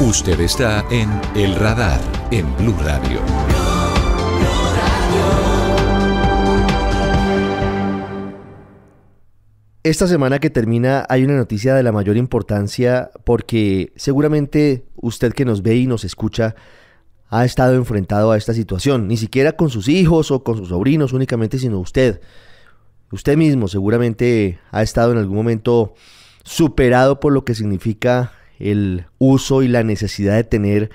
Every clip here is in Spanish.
Usted está en El Radar en Blue Radio. Esta semana que termina hay una noticia de la mayor importancia porque seguramente usted que nos ve y nos escucha ha estado enfrentado a esta situación, ni siquiera con sus hijos o con sus sobrinos únicamente, sino usted mismo seguramente ha estado en algún momento superado por lo que significa el uso y la necesidad de tener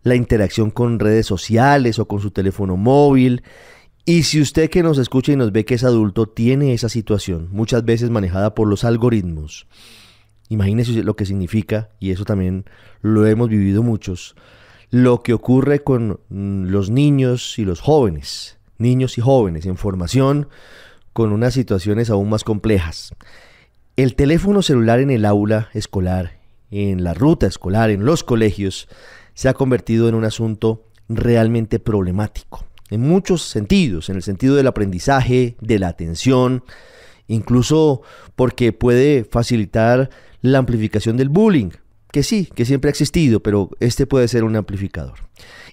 la interacción con redes sociales o con su teléfono móvil. Y si usted que nos escucha y nos ve que es adulto tiene esa situación, muchas veces manejada por los algoritmos, imagínese lo que significa, y eso también lo hemos vivido muchos, lo que ocurre con los niños y los jóvenes, niños y jóvenes en formación con unas situaciones aún más complejas. El teléfono celular en el aula escolar, en la ruta escolar, en los colegios, se ha convertido en un asunto realmente problemático. En muchos sentidos, en el sentido del aprendizaje, de la atención, incluso porque puede facilitar la amplificación del bullying, que sí, que siempre ha existido, pero este puede ser un amplificador.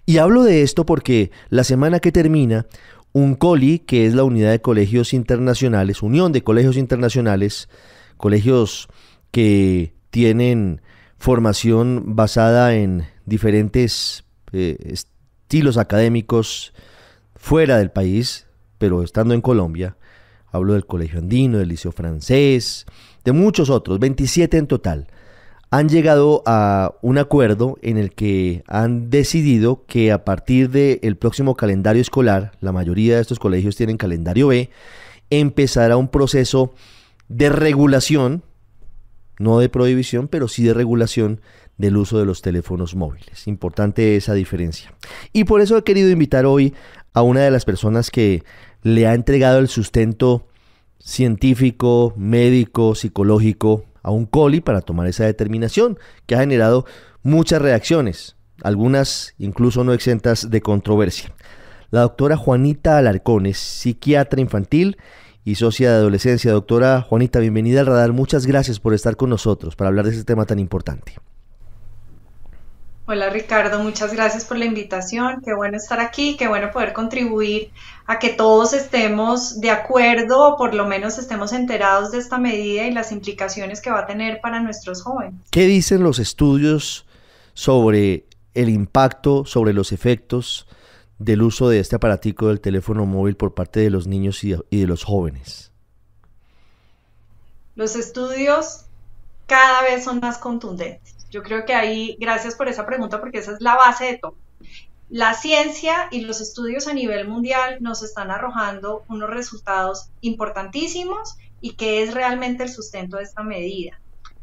Y hablo de esto porque la semana que termina, UNCOLI, que es la Unidad de Colegios Internacionales, Unión de Colegios Internacionales, colegios que tienen formación basada en diferentes estilos académicos fuera del país, pero estando en Colombia, hablo del Colegio Andino, del Liceo Francés, de muchos otros, 27 en total, han llegado a un acuerdo en el que han decidido que a partir del próximo calendario escolar, la mayoría de estos colegios tienen calendario B, empezará un proceso de regulación, no de prohibición, pero sí de regulación del uso de los teléfonos móviles. Importante esa diferencia. Y por eso he querido invitar hoy a una de las personas que le ha entregado el sustento científico, médico, psicológico a UNCOLI para tomar esa determinación, que ha generado muchas reacciones, algunas incluso no exentas de controversia. La doctora Juanita Alarcón es psiquiatra infantil y socia de adolescencia. Doctora Juanita, bienvenida al Radar. Muchas gracias por estar con nosotros para hablar de este tema tan importante. Hola Ricardo, muchas gracias por la invitación. Qué bueno estar aquí, qué bueno poder contribuir a que todos estemos de acuerdo o por lo menos estemos enterados de esta medida y las implicaciones que va a tener para nuestros jóvenes. ¿Qué dicen los estudios sobre el impacto, sobre los efectos del uso de este aparatico del teléfono móvil por parte de los niños y de los jóvenes? Los estudios cada vez son más contundentes. Yo creo que ahí, gracias por esa pregunta, porque esa es la base de todo. La ciencia y los estudios a nivel mundial nos están arrojando unos resultados importantísimos y que es realmente el sustento de esta medida.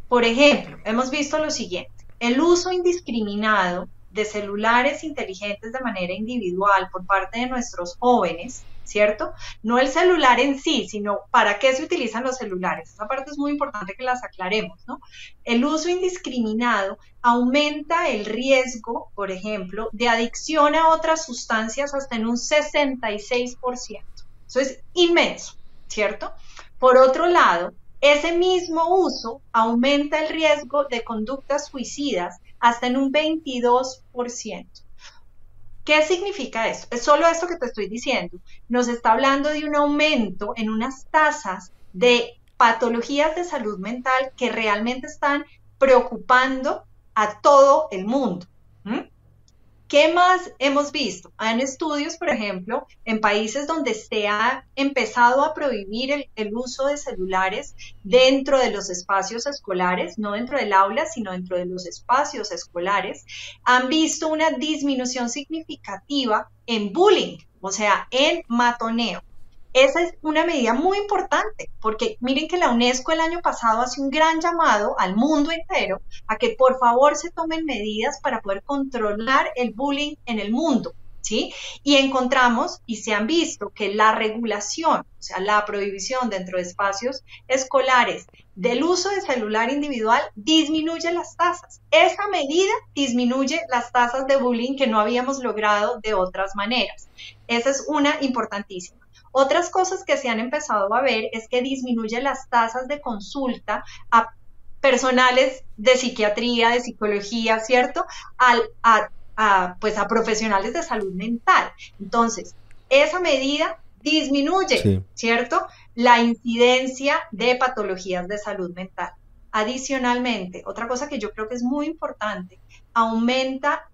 Por ejemplo, hemos visto lo siguiente: el uso indiscriminado de celulares inteligentes de manera individual por parte de nuestros jóvenes, ¿cierto? No el celular en sí, sino para qué se utilizan los celulares. Esa parte es muy importante que las aclaremos, ¿no? El uso indiscriminado aumenta el riesgo, por ejemplo, de adicción a otras sustancias hasta en un 66%. Eso es inmenso, ¿cierto? Por otro lado, ese mismo uso aumenta el riesgo de conductas suicidas hasta en un 22%. ¿Qué significa esto? Es solo esto que te estoy diciendo. Nos está hablando de un aumento en unas tasas de patologías de salud mental que realmente están preocupando a todo el mundo. ¿Qué más hemos visto? Hay estudios, por ejemplo, en países donde se ha empezado a prohibir el uso de celulares dentro de los espacios escolares, no dentro del aula, sino dentro de los espacios escolares, han visto una disminución significativa en bullying, o sea, en matoneo. Esa es una medida muy importante, porque miren que la UNESCO el año pasado hace un gran llamado al mundo entero a que por favor se tomen medidas para poder controlar el bullying en el mundo, ¿sí? Y encontramos y se han visto que la regulación, o sea, la prohibición dentro de espacios escolares del uso de celular individual disminuye las tasas. Esa medida disminuye las tasas de bullying que no habíamos logrado de otras maneras. Esa es una importantísima. Otras cosas que se han empezado a ver es que disminuye las tasas de consulta a personales de psiquiatría, de psicología, ¿cierto? Pues a profesionales de salud mental. Entonces, esa medida disminuye, sí, ¿cierto?, la incidencia de patologías de salud mental. Adicionalmente, otra cosa que yo creo que es muy importante, aumenta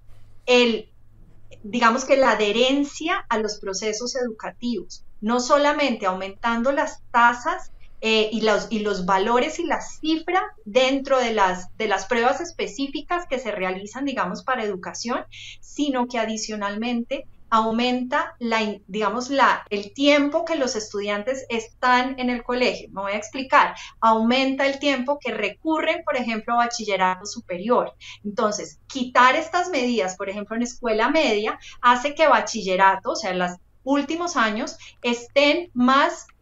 digamos que la adherencia a los procesos educativos, no solamente aumentando las tasas y los valores y las cifras dentro de las pruebas específicas que se realizan, digamos, para educación, sino que adicionalmente aumenta el tiempo que los estudiantes están en el colegio. Me voy a explicar. Aumenta el tiempo que recurren, por ejemplo, a bachillerato superior. Entonces, quitar estas medidas, por ejemplo, en escuela media, hace que bachillerato, o sea, en los últimos años, estén mayor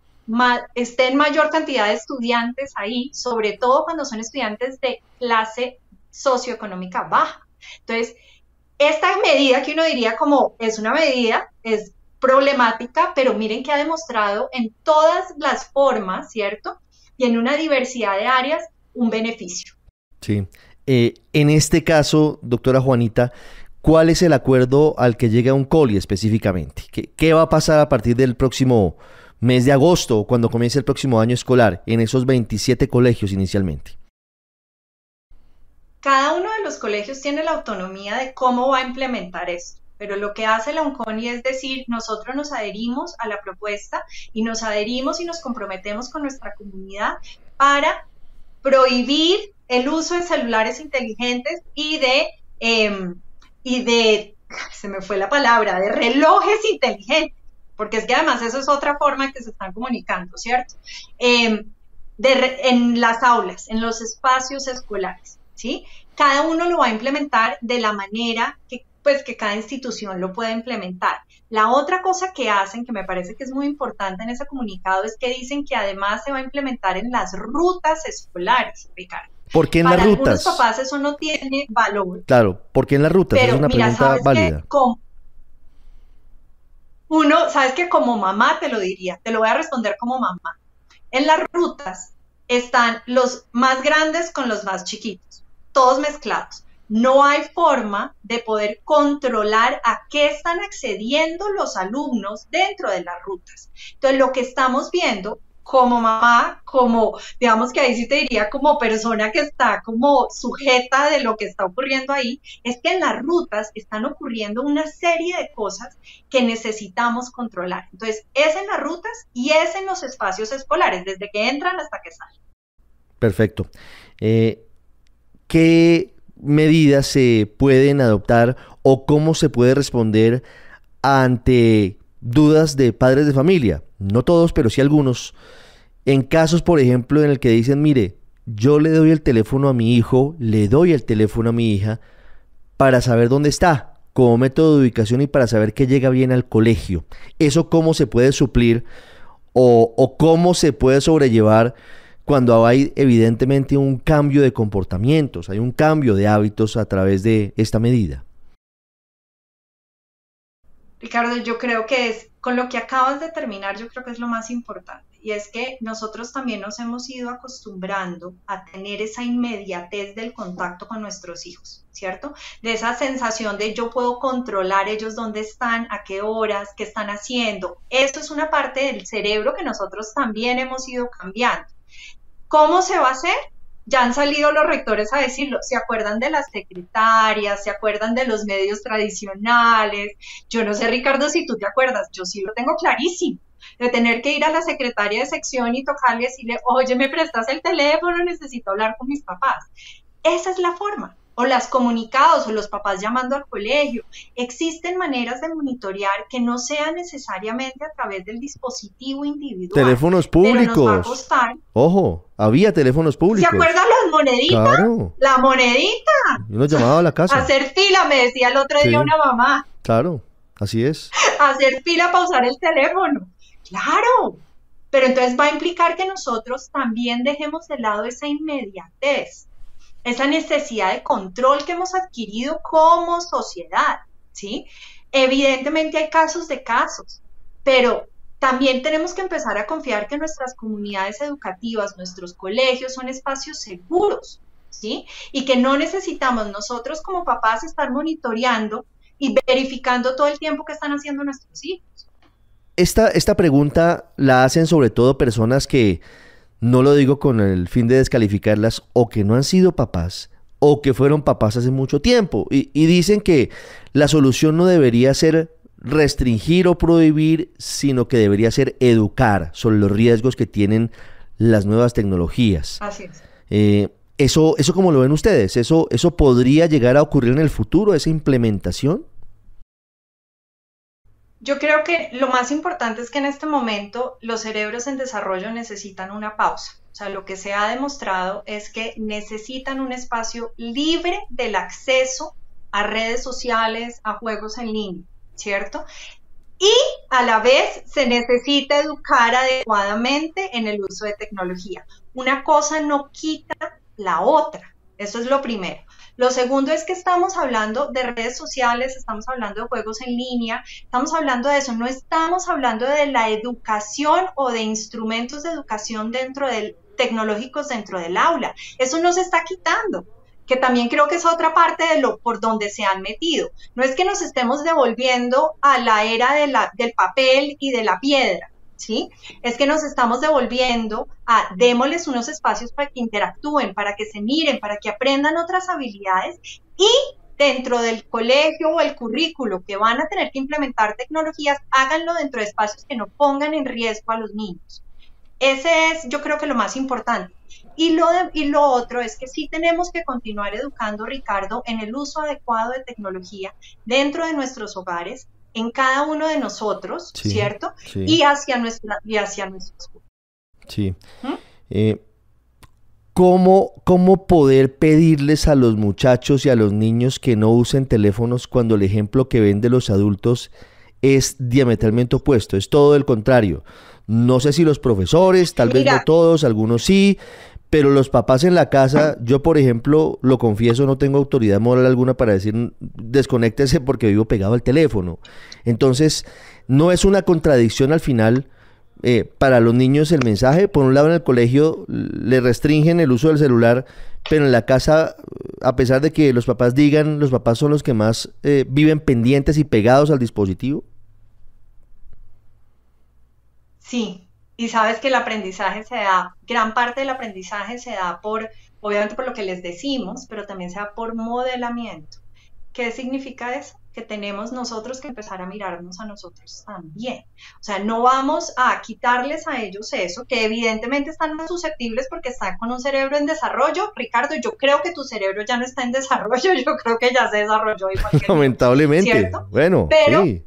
cantidad de estudiantes ahí, sobre todo cuando son estudiantes de clase socioeconómica baja. Entonces, esta medida que uno diría como es una medida, es problemática, pero miren que ha demostrado en todas las formas, ¿cierto? Y en una diversidad de áreas, un beneficio. Sí. En este caso, doctora Juanita, ¿cuál es el acuerdo al que llega Oncoli específicamente? ¿Qué va a pasar a partir del próximo mes de agosto, cuando comience el próximo año escolar, en esos 27 colegios inicialmente? Cada uno de los colegios tiene la autonomía de cómo va a implementar esto, pero lo que hace la ONCONI es decir, nosotros nos adherimos a la propuesta y nos adherimos y nos comprometemos con nuestra comunidad para prohibir el uso de celulares inteligentes y se me fue la palabra, de relojes inteligentes, porque es que además eso es otra forma en que se están comunicando, ¿cierto? En las aulas, en los espacios escolares. ¿Sí? Cada uno lo va a implementar de la manera que cada institución lo pueda implementar. La otra cosa que hacen, que me parece que es muy importante en ese comunicado, es que dicen que además se va a implementar en las rutas escolares, Ricardo. ¿Por qué en las rutas? Para algunos papás eso no tiene valor. Claro, ¿por qué en las rutas? Pero es una pregunta válida. Sabes que como mamá te lo diría, te lo voy a responder como mamá. En las rutas están los más grandes con los más chiquitos, todos mezclados. No hay forma de poder controlar a qué están accediendo los alumnos dentro de las rutas. Entonces, lo que estamos viendo como mamá, como, digamos que ahí sí te diría como persona que está como sujeta de lo que está ocurriendo ahí, es que en las rutas están ocurriendo una serie de cosas que necesitamos controlar. Entonces, es en las rutas y es en los espacios escolares, desde que entran hasta que salen. Perfecto. ¿Qué medidas se pueden adoptar o cómo se puede responder ante dudas de padres de familia? No todos, pero sí algunos. En casos, por ejemplo, en el que dicen, mire, yo le doy el teléfono a mi hijo, le doy el teléfono a mi hija para saber dónde está, como método de ubicación y para saber que llega bien al colegio. ¿Eso cómo se puede suplir o cómo se puede sobrellevar cuando hay evidentemente un cambio de comportamientos, hay un cambio de hábitos a través de esta medida? Ricardo, yo creo que con lo que acabas de terminar, yo creo que es lo más importante, y es que nosotros también nos hemos ido acostumbrando a tener esa inmediatez del contacto con nuestros hijos, ¿cierto? De esa sensación de yo puedo controlar ellos dónde están, a qué horas, qué están haciendo. Eso es una parte del cerebro que nosotros también hemos ido cambiando. ¿Cómo se va a hacer? Ya han salido los rectores a decirlo. ¿Se acuerdan de las secretarias? ¿Se acuerdan de los medios tradicionales? Yo no sé, Ricardo, si tú te acuerdas. Yo sí lo tengo clarísimo. De tener que ir a la secretaria de sección y tocarle y decirle, oye, ¿me prestas el teléfono? Necesito hablar con mis papás. Esa es la forma. O las comunicados, o los papás llamando al colegio. Existen maneras de monitorear que no sean necesariamente a través del dispositivo individual. Teléfonos públicos. Pero nos va a costar. Ojo, había teléfonos públicos. ¿Se acuerdan las moneditas? Claro. La monedita. Uno llamaba a la casa. Hacer fila, me decía el otro día una mamá. Claro, así es. Hacer fila para usar el teléfono. Claro. Pero entonces va a implicar que nosotros también dejemos de lado esa inmediatez, esa necesidad de control que hemos adquirido como sociedad, ¿sí? Evidentemente hay casos de casos, pero también tenemos que empezar a confiar que nuestras comunidades educativas, nuestros colegios son espacios seguros, ¿sí? Y que no necesitamos nosotros como papás estar monitoreando y verificando todo el tiempo que están haciendo nuestros hijos. Esta pregunta la hacen sobre todo personas que, no lo digo con el fin de descalificarlas, o que no han sido papás, o que fueron papás hace mucho tiempo, y dicen que la solución no debería ser restringir o prohibir, sino que debería ser educar sobre los riesgos que tienen las nuevas tecnologías. Así es. ¿Eso cómo lo ven ustedes? ¿Eso podría llegar a ocurrir en el futuro, esa implementación? Yo creo que lo más importante es que en este momento los cerebros en desarrollo necesitan una pausa. O sea, lo que se ha demostrado es que necesitan un espacio libre del acceso a redes sociales, a juegos en línea, ¿cierto? Y a la vez se necesita educar adecuadamente en el uso de tecnología. Una cosa no quita la otra. Eso es lo primero. Lo segundo es que estamos hablando de redes sociales, estamos hablando de juegos en línea, estamos hablando de eso, no estamos hablando de la educación o de instrumentos de educación tecnológicos dentro del aula. Eso no se está quitando, que también creo que es otra parte de lo por donde se han metido. No es que nos estemos devolviendo a la era del papel y de la piedra, ¿sí? Es que nos estamos devolviendo a démosles unos espacios para que interactúen, para que se miren, para que aprendan otras habilidades, y dentro del colegio o el currículo que van a tener que implementar tecnologías, háganlo dentro de espacios que no pongan en riesgo a los niños. Ese es, yo creo que lo más importante. Y lo otro es que sí tenemos que continuar educando, Ricardo, en el uso adecuado de tecnología dentro de nuestros hogares, en cada uno de nosotros, sí, ¿cierto? Sí. Y hacia nuestros. Sí. ¿Cómo poder pedirles a los muchachos y a los niños que no usen teléfonos cuando el ejemplo que ven de los adultos es diametralmente opuesto? Es todo el contrario. No sé si los profesores, tal vez no todos, algunos sí, pero los papás en la casa, yo por ejemplo, lo confieso, no tengo autoridad moral alguna para decir desconéctese porque vivo pegado al teléfono. Entonces, no es una contradicción al final para los niños el mensaje. Por un lado, en el colegio le restringen el uso del celular, pero en la casa, a pesar de que los papás digan, los papás son los que más viven pendientes y pegados al dispositivo. Sí. Y sabes que el aprendizaje se da, gran parte del aprendizaje se da obviamente por lo que les decimos, pero también se da por modelamiento. ¿Qué significa eso? Que tenemos nosotros que empezar a mirarnos a nosotros también. O sea, no vamos a quitarles a ellos eso, que evidentemente están más susceptibles porque están con un cerebro en desarrollo. Ricardo, yo creo que tu cerebro ya no está en desarrollo, yo creo que ya se desarrolló igual que lamentablemente, ¿cierto? Bueno, pero, sí.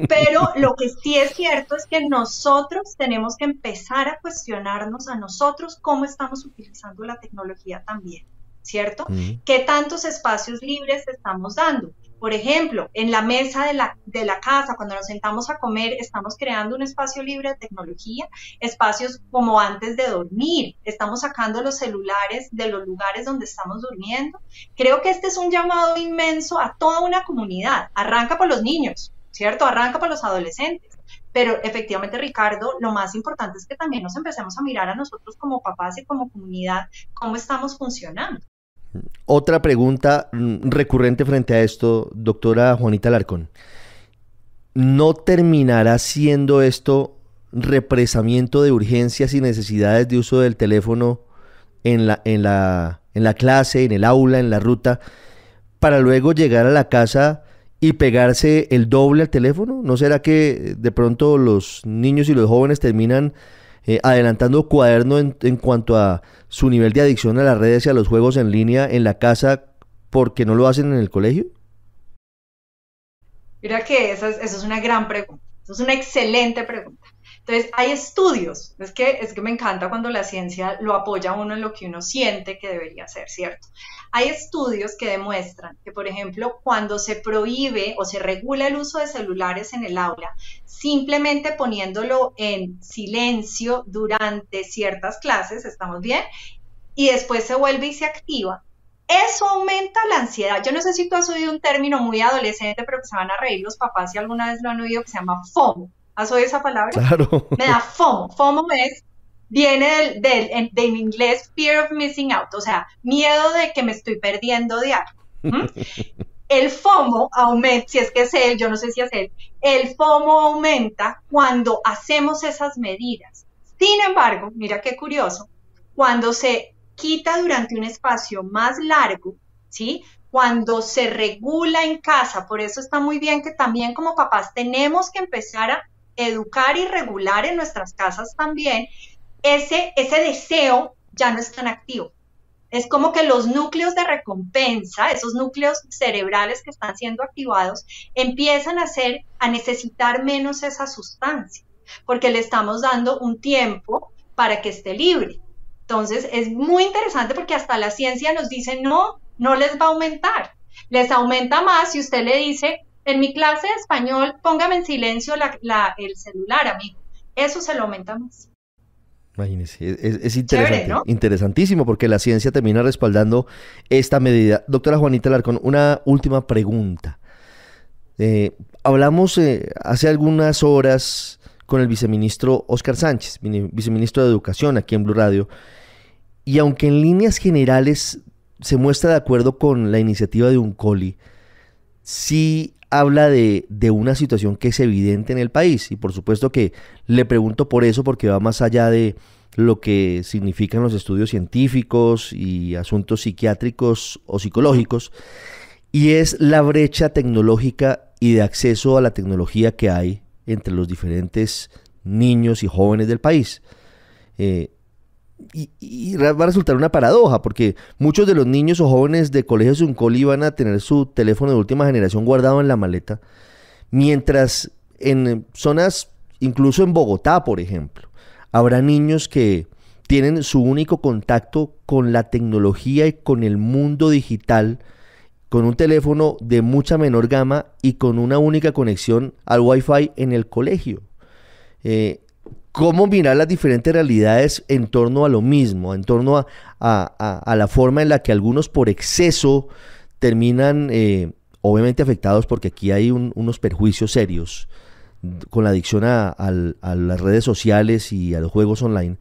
Pero lo que sí es cierto es que nosotros tenemos que empezar a cuestionarnos a nosotros cómo estamos utilizando la tecnología también, ¿cierto? ¿Qué tantos espacios libres estamos dando? Por ejemplo, en la mesa de la casa, cuando nos sentamos a comer, estamos creando un espacio libre de tecnología, espacios como antes de dormir, estamos sacando los celulares de los lugares donde estamos durmiendo. Creo que este es un llamado inmenso a toda una comunidad. Arranca por los niños, ¿cierto? Arranca para los adolescentes, pero efectivamente, Ricardo, lo más importante es que también nos empecemos a mirar a nosotros como papás y como comunidad, cómo estamos funcionando. Otra pregunta recurrente frente a esto, doctora Juanita Alarcón. ¿No terminará siendo esto represamiento de urgencias y necesidades de uso del teléfono en la clase, en el aula, en la ruta, para luego llegar a la casa y pegarse el doble al teléfono? ¿No será que de pronto los niños y los jóvenes terminan adelantando cuaderno en cuanto a su nivel de adicción a las redes y a los juegos en línea en la casa porque no lo hacen en el colegio? Mira que esa es una gran pregunta, esa es una excelente pregunta. Entonces, hay estudios, es que me encanta cuando la ciencia lo apoya a uno en lo que uno siente que debería ser, ¿cierto? Hay estudios que demuestran que, por ejemplo, cuando se prohíbe o se regula el uso de celulares en el aula, simplemente poniéndolo en silencio durante ciertas clases, ¿estamos bien? Y después se vuelve y se activa, eso aumenta la ansiedad. Yo no sé si tú has oído un término muy adolescente, pero que se van a reír los papás si alguna vez lo han oído, que se llama FOMO. ¿Has oído esa palabra? Claro. Me da FOMO. FOMO viene de en inglés Fear of Missing Out, o sea, miedo de que me estoy perdiendo de algo. El FOMO aumenta, si es que es él, yo no sé si es él, el FOMO aumenta cuando hacemos esas medidas. Sin embargo, mira qué curioso, cuando se quita durante un espacio más largo, ¿sí? Cuando se regula en casa, por eso está muy bien que también como papás tenemos que empezar a educar y regular en nuestras casas también, ese deseo ya no es tan activo. Es como que los núcleos de recompensa, esos núcleos cerebrales que están siendo activados, empiezan a necesitar menos esa sustancia, porque le estamos dando un tiempo para que esté libre. Entonces, es muy interesante porque hasta la ciencia nos dice, no les va a aumentar. Les aumenta más si usted le dice, en mi clase de español, póngame en silencio el celular, amigo. Eso se lo aumenta más. Imagínese, es interesante, chévere, ¿no? Interesantísimo porque la ciencia termina respaldando esta medida. Doctora Juanita Alarcón, una última pregunta. Hablamos hace algunas horas con el viceministro Óscar Sánchez, viceministro de Educación aquí en Blue Radio, y aunque en líneas generales se muestra de acuerdo con la iniciativa de Uncoli, sí habla de una situación que es evidente en el país, y por supuesto que le pregunto por eso, porque va más allá de lo que significan los estudios científicos y asuntos psiquiátricos o psicológicos, y es la brecha tecnológica y de acceso a la tecnología que hay entre los diferentes niños y jóvenes del país. Y va a resultar una paradoja, porque muchos de los niños o jóvenes de colegios Uncoli van a tener su teléfono de última generación guardado en la maleta, mientras en zonas, incluso en Bogotá, por ejemplo, habrá niños que tienen su único contacto con la tecnología y con el mundo digital, con un teléfono de mucha menor gama y con una única conexión al Wi-Fi en el colegio. ¿Cómo mirar las diferentes realidades en torno a lo mismo, en torno a la forma en la que algunos por exceso terminan obviamente afectados, porque aquí hay unos perjuicios serios con la adicción a las redes sociales y a los juegos online?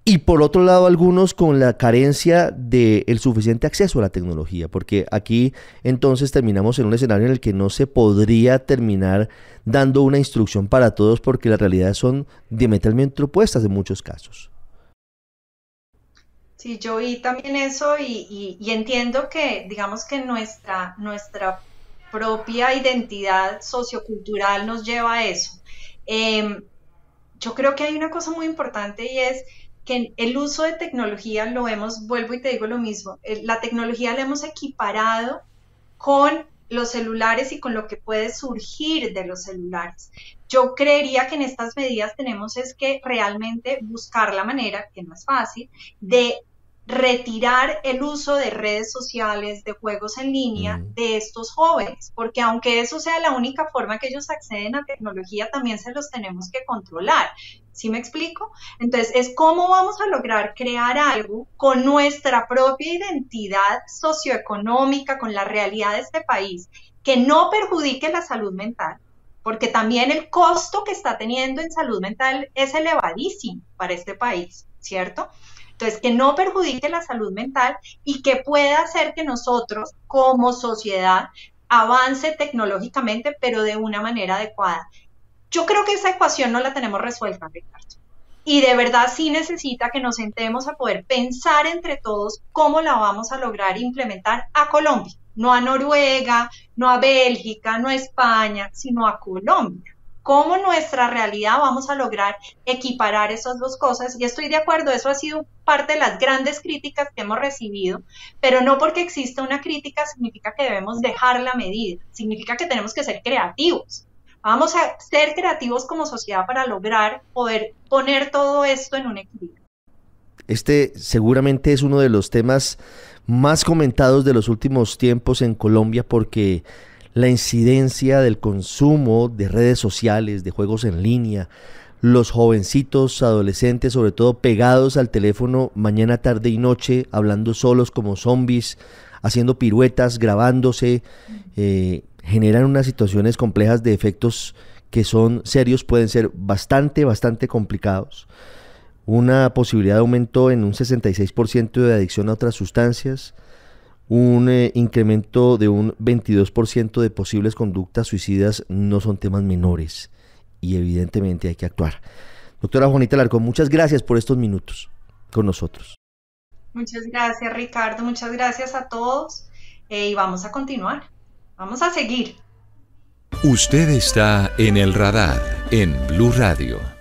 Y por otro lado, algunos con la carencia del suficiente acceso a la tecnología, porque aquí entonces terminamos en un escenario en el que no se podría terminar dando una instrucción para todos, porque las realidades son diametralmente opuestas en muchos casos. Sí, yo vi también eso y entiendo que, digamos que nuestra propia identidad sociocultural nos lleva a eso. Yo creo que hay una cosa muy importante y es que el uso de tecnología vuelvo y te digo lo mismo, la tecnología la hemos equiparado con los celulares y con lo que puede surgir de los celulares. Yo creería que en estas medidas tenemos es que realmente buscar la manera, que no es fácil, de retirar el uso de redes sociales, de juegos en línea de estos jóvenes, porque aunque eso sea la única forma que ellos acceden a tecnología, también se los tenemos que controlar. ¿Sí me explico? Entonces, es cómo vamos a lograr crear algo con nuestra propia identidad socioeconómica, con la realidad de este país, que no perjudique la salud mental, porque también el costo que está teniendo en salud mental es elevadísimo para este país, ¿cierto? Entonces, que no perjudique la salud mental y que pueda hacer que nosotros, como sociedad, avance tecnológicamente, pero de una manera adecuada. Yo creo que esa ecuación no la tenemos resuelta, Ricardo. Y de verdad sí necesita que nos sentemos a poder pensar entre todos cómo la vamos a lograr implementar a Colombia, no a Noruega, no a Bélgica, no a España, sino a Colombia. Cómo nuestra realidad vamos a lograr equiparar esas dos cosas, y estoy de acuerdo, eso ha sido parte de las grandes críticas que hemos recibido, pero no porque exista una crítica significa que debemos dejar la medida, significa que tenemos que ser creativos. Vamos a ser creativos como sociedad para lograr poder poner todo esto en un equilibrio. Este seguramente es uno de los temas más comentados de los últimos tiempos en Colombia, porque la incidencia del consumo de redes sociales, de juegos en línea, los jovencitos, adolescentes, sobre todo pegados al teléfono mañana, tarde y noche, hablando solos como zombies, haciendo piruetas, grabándose, generan unas situaciones complejas de efectos que son serios pueden ser bastante complicados. Una posibilidad de aumento en un 66% de adicción a otras sustancias, un incremento de un 22% de posibles conductas suicidas no son temas menores y evidentemente hay que actuar. Doctora Juanita Alarcón, muchas gracias por estos minutos con nosotros. Muchas gracias, Ricardo, muchas gracias a todos y vamos a continuar, vamos a seguir. Usted está en el radar en Blue Radio.